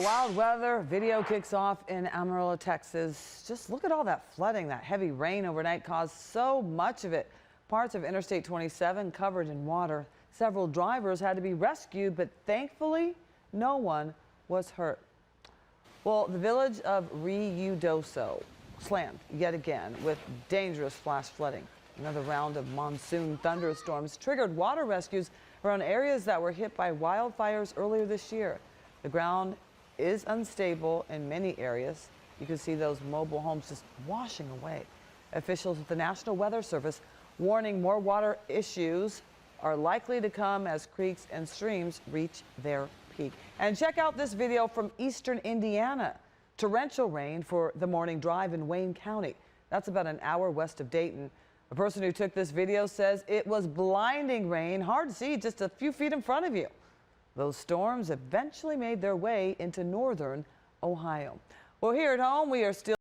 Wild weather video kicks off in Amarillo, Texas. Just look at all that flooding. That heavy rain overnight caused so much of it. Parts of Interstate 27 covered in water. Several drivers had to be rescued, but thankfully no one was hurt. Well, the village of Ruidoso slammed yet again with dangerous flash flooding. Another round of monsoon thunderstorms triggered water rescues around areas that were hit by wildfires earlier this year. The ground is unstable in many areas. You can see those mobile homes just washing away. Officials at the National Weather Service warning more water issues are likely to come as creeks and streams reach their peak. And check out this video from eastern Indiana. Torrential rain for the morning drive in Wayne County. That's about an hour west of Dayton. The person who took this video says it was blinding rain, hard to see just a few feet in front of you. Those storms eventually made their way into northern Ohio. Well, here at home, we are still